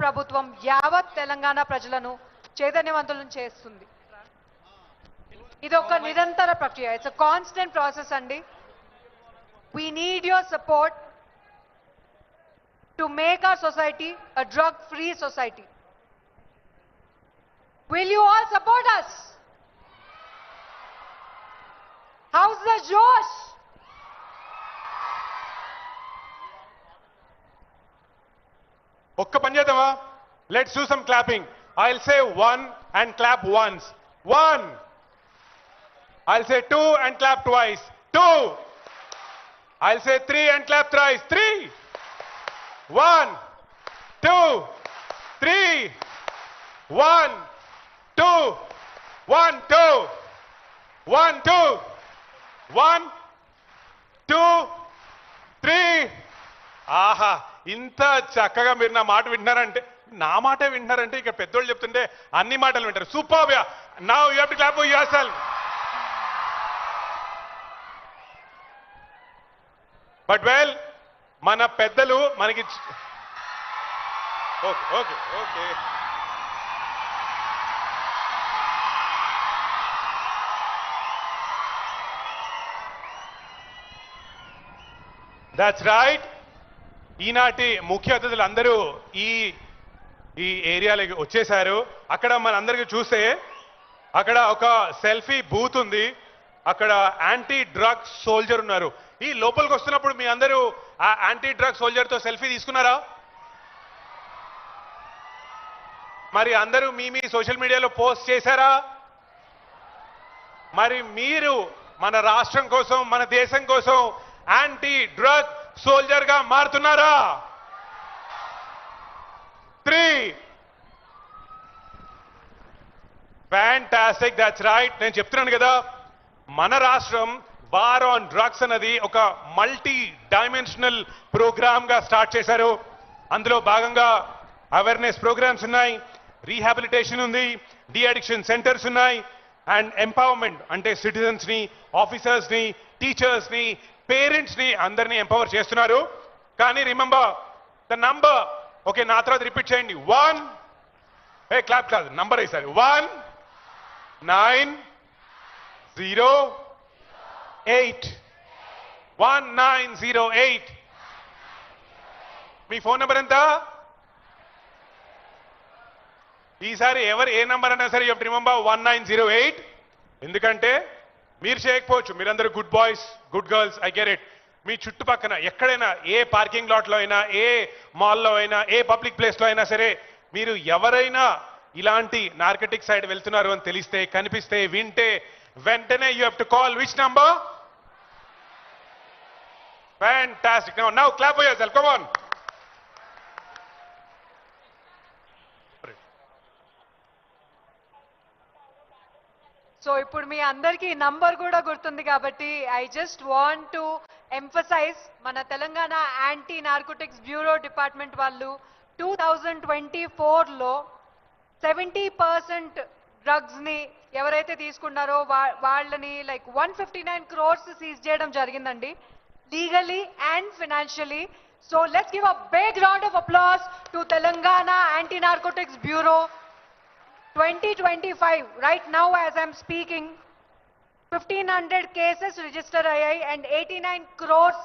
ప్రభుత్వం యావత్ తెలంగాణ ప్రజలను చైతన్యవంతులను చేస్తుంది. ఇది ఒక నిరంతర ప్రక్రియ. ఇట్స్ అ కాన్స్టెంట్ ప్రాసెస్ అండి. We need your support to make our society a drug-free society. Will you all support us? How's the Josh? ఒక్క పని చేద్దామా? Let's do some clapping. I'll say 1 and clap once. 1. I'll say 2 and clap twice. 2. I'll say 3 and clap thrice. 3. 1, 2, 3. 1, 2, 1, 2. 1, 2. 1, 2, 3. ఆహా, ఇంత చక్కగా మీరు నా మాట వింటున్నారంటే, నా మాటే వింటున్నారంటే ఇక పెద్దోళ్ళు చెప్తుంటే అన్ని మాటలు వింటారు. Super. Now you have to clap for yourself. But well, మన పెద్దలు మనకి okay okay okay that's right. ఈనాటి ముఖ్య అతిథులు అందరూ ఈ ఈ ఏరియాలోకి వచ్చేసారు. అక్కడ మనందరికీ చూస్తే అక్కడ ఒక సెల్ఫీ బూత్ ఉంది. అక్కడ యాంటీ డ్రగ్ సోల్జర్ ఉన్నారు. ఈ లోపలికి వస్తున్నప్పుడు మీ అందరూ ఆ యాంటీ డ్రగ్ సోల్జర్ తో సెల్ఫీ తీసుకున్నారా? మరి అందరూ మీ సోషల్ మీడియాలో పోస్ట్ చేశారా? మరి మీరు మన రాష్ట్రం కోసం, మన దేశం కోసం యాంటీ డ్రగ్ సోల్జర్ గా మారుతున్నారా? 3. ఫ్యాంటాస్టిక్. That's right. నేను చెప్తున్నాను కదా, మన రాష్ట్రం వార్ ఆన్ డ్రగ్స్ అన్నది ఒక మల్టీ డైమెన్షనల్ ప్రోగ్రామ్ గా స్టార్ట్ చేశారు. అందులో భాగంగా అవేర్నెస్ ప్రోగ్రామ్స్ ఉన్నాయి, రీహాబిలిటేషన్ ఉంది, డి అడిక్షన్ సెంటర్స్ ఉన్నాయి, అండ్ ఎంపవర్మెంట్ అంటే సిటిజన్స్ ని, ఆఫీసర్స్ ని, టీచర్స్ ని, పేరెంట్స్ ని అందరినీ ఎంపవర్ చేస్తున్నారు. కానీ రిమెంబర్ ద నంబర్. ఓకే, నా తర్వాత రిపీట్ చేయండి. 1. క్లాప్ కాదు, నంబర్ వేసారు. 1, 9, 0, 8. 1908. మీ ఫోన్ నెంబర్ ఎంత? ఈసారి ఎవరు ఏ నంబర్ అన్నా సరే రిమెంబర్ 1908. ఎందుకంటే మీరు చేయకపోవచ్చు, మీరందరూ good boys, good girls, I get it. మీ చుట్టుపక్కన ఎక్కడైనా, ఏ పార్కింగ్ లాట్లో అయినా, ఏ మాల్లో అయినా, ఏ పబ్లిక్ ప్లేస్లో అయినా సరే, మీరు ఎవరైనా ఇలాంటి నార్కటిక్ సైడ్ వెళ్తున్నారు అని తెలిస్తే, కనిపిస్తే, వింటే వెంటనే you have to call which number? Fantastic. Now clap for yourself. Come on. So ఇప్పుడు మీ అందరికీ నంబర్ కూడా గుర్తుంది కాబట్టి I just want to emphasize, మన Telangana anti narcotics bureau department వాళ్ళు 2024లో 70% డ్రగ్స్ ని ఎవరైతే తీసుకున్నారో వాళ్ళని లైక్ 159 crores సీజ్ చేయడం జరిగిందండి, legally and financially. So let's give a big round of applause to Telangana Anti-Narcotics Bureau. 2025, right now as I'm speaking, 1500 cases registered and 89 crores